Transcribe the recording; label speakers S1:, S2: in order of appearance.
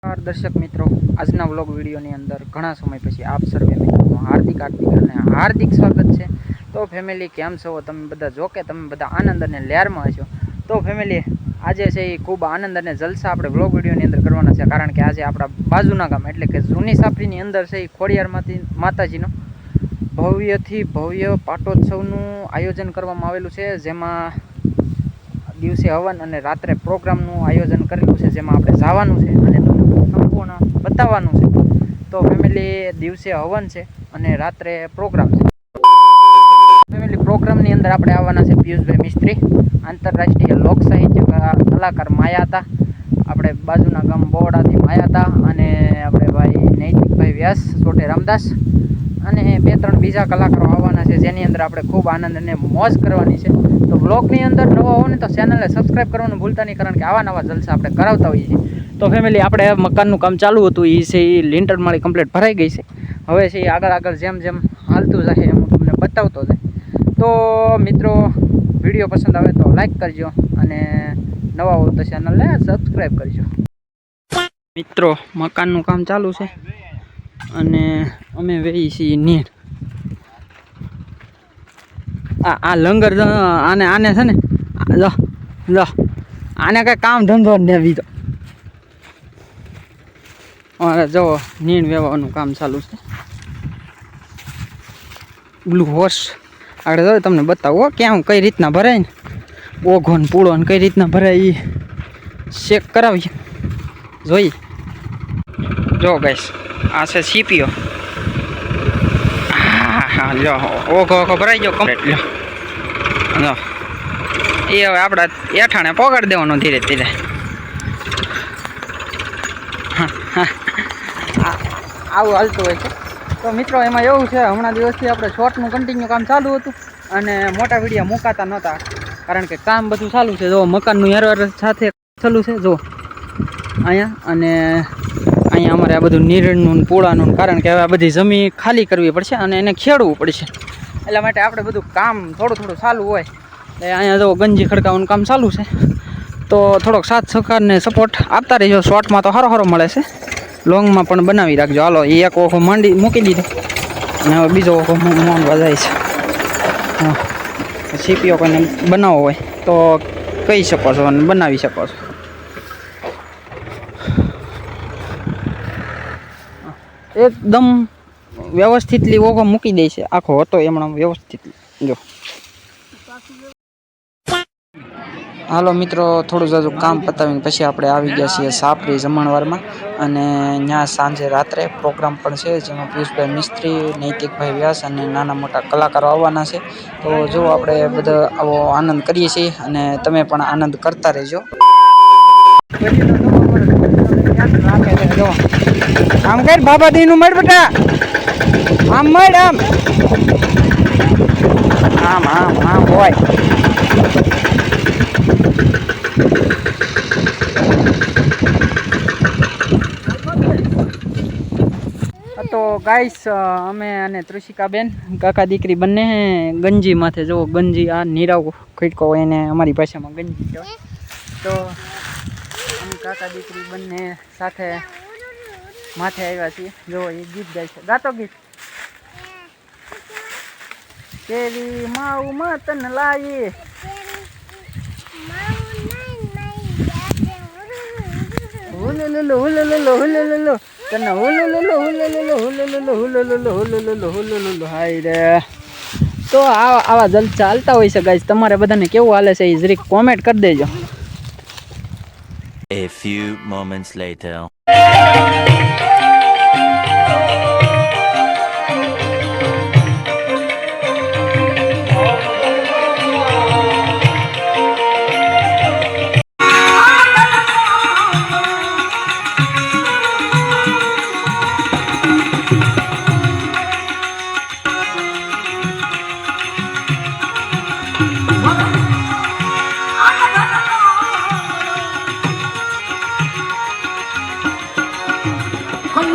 S1: દર્શક મિત્રો, આજના વ્લોગ વિડીયોની અંદર ઘણા સમય પછી આપ સર્વે મિત્રોનું હાર્દિક સ્વાગત છે। તો ફેમિલી, કેમ છો તમે બધા? જો કે તમે બધા આનંદ અને લહેરમાં હશો। તો ફેમિલી, આજે છે એ ખૂબ આનંદ અને જલસા આપણે વ્લોગ વિડીયોની અંદર કરવાના છે, કારણ કે આજે આપણા બાજુના ગામ એટલે કે જૂની સાપરીની અંદર છે એ ખોડિયાર માતાજીનો ભવ્યથી ભવ્ય પાટોત્સવનું આયોજન કરવામાં આવેલું છે, જેમાં દિવસે હવન અને રાત્રે પ્રોગ્રામનું આયોજન કરેલું છે, જેમાં આપણે જવાનું છે અને તમને સંપૂર્ણ બતાવવાનું છે। તો ફેમિલી, દિવસે હવન છે અને રાત્રે પ્રોગ્રામ છે। ફેમિલી, પ્રોગ્રામની અંદર આપણે આવવાના છે પિયુષભાઈ મિસ્ત્રી, આંતરરાષ્ટ્રીય લોક સાહિત્ય કલાકાર માયાતા, આપણે બાજુના ગામ બોવડાથી માયાતા, અને આપણે ભાઈ નૈતિકભાઈ વ્યાસ, સોટે રામદાસ, અને 2-3 બીજા કલાકારો આવવાના છે, જેની અંદર આપણે ખૂબ આનંદ અને મોજ કરવાની છે। તો બ્લોગની અંદર નવા હો ને તો ચેનલને સબસ્ક્રાઈબ કરવાનું ભૂલતા નહીં, કારણ કે આવા નવા જલસા આપણે કરાવતા હોઈએ છીએ। તો ફેમિલી, આપણે મકાનનું કામ ચાલુ હતું, એ છે એ લિન્ટર માળી કમ્પ્લીટ ભરાઈ ગઈ છે। હવે છે એ આગળ જેમ જેમ હાલતું જશે એમ હું તમને બતાવતો જાય। તો મિત્રો, વિડીયો પસંદ આવે તો લાઈક કરજો અને નવા હો તો ચેનલને સબસ્ક્રાઈબ કરજો। મિત્રો, મકાનનું કામ ચાલુ છે અને અમે વેઈ છીએ નીર। આ લંગર આને છે ને, આને કઈ કામ ધંધો ને બીજો જો નીણ વેવાનું કામ ચાલુ છે। બ્લુ હોર્સ આગળ જો તમને બતાવો ક્યાં કઈ રીતના ભરાય ને, ઓઘો ને પૂળો ને કઈ રીતના ભરાય એ ચેક કરાવીએ, જોઈએ। જો ગાઈસ, આ છે સીપીઓ। હા, લો ઓઘો ભરાઈ ગયો કમ્પ્લીટ। લો એ હવે આપણા એઠાણે પોગાડી દેવાનો ધીરે ધીરે। આવું હાલતું હોય છે। તો મિત્રો, એમાં એવું છે, હમણાં દિવસથી આપણે શોર્ટનું કન્ટિન્યુ કામ ચાલુ હતું અને મોટા વિડીયો મુકાતા નહોતા, કારણ કે કામ બધું ચાલુ છે। જો મકાનનું હેરવાર સાથે ચાલુ છે, જો અહીંયા, અને અહીંયા અમારે આ બધું નીરણનું પૂળાનું, કારણ કે હવે આ બધી જમીન ખાલી કરવી પડશે અને એને ખેડવું પડશે, એટલા માટે આપણે બધું કામ થોડું ચાલુ હોય। અહીંયા જો ગંજી ખડકાવાનું કામ ચાલુ છે, તો થોડોક સાથ સહકારને સપોર્ટ આપતા રહીજો। શોર્ટમાં તો સારો મળે છે, લોંગમાં પણ બનાવી રાખજો। હાલો, એ એક ઓખો મૂકી દીધો અને હવે બીજો ઓખો માંડવા જાય છે। હા, સીપીઓ કોઈને બનાવવો હોય તો કહી શકો છો અને બનાવી શકો છો। એકદમ વ્યવસ્થિતલી ઓખો મૂકી દે છે, આખો હતો એમણે વ્યવસ્થિત। જો હાલો મિત્રો, થોડું જાજુ કામ પતાવીને પછી આપણે આવી ગયા છીએ સાપરી જમણવારમાં, અને ત્યાં સાંજે રાત્રે પ્રોગ્રામ પણ છે, જેમાં પિયુષભાઈ મિસ્ત્રી, નૈતિકભાઈ વ્યાસ અને નાના મોટા કલાકારો આવવાના છે। તો જો આપણે બધા આવો આનંદ કરીએ છીએ અને તમે પણ આનંદ કરતા રહેજો। આમ કર બાબાદી નું મળ બેટા, આમ મળ, આમ હોય। તો ગાઈસ, અમે અને ત્રિષિકાબેન કાકા દીકરી બંને ગંજી માથે, જો ગંજી આ નીરાવ ખડકો હોય એને અમારી ભાષામાં ગંજી કહેવાય। તો અમે કાકા દીકરી બંને સાથે માથે આવ્યા છીએ। જો એ ગીત ગાય છે, ગાતો ગીત। કેવી માઉ મતન લાવી, હુલુલુલુ તને હુલુલુલુ હાય રે। તો આવા જલસા ચાલતા હોય છે ગાઈસ। તમારે બધાને કેવું હાલે છે એ જરીક કોમેન્ટ કરી દેજો।
S2: A few moments later.
S3: Con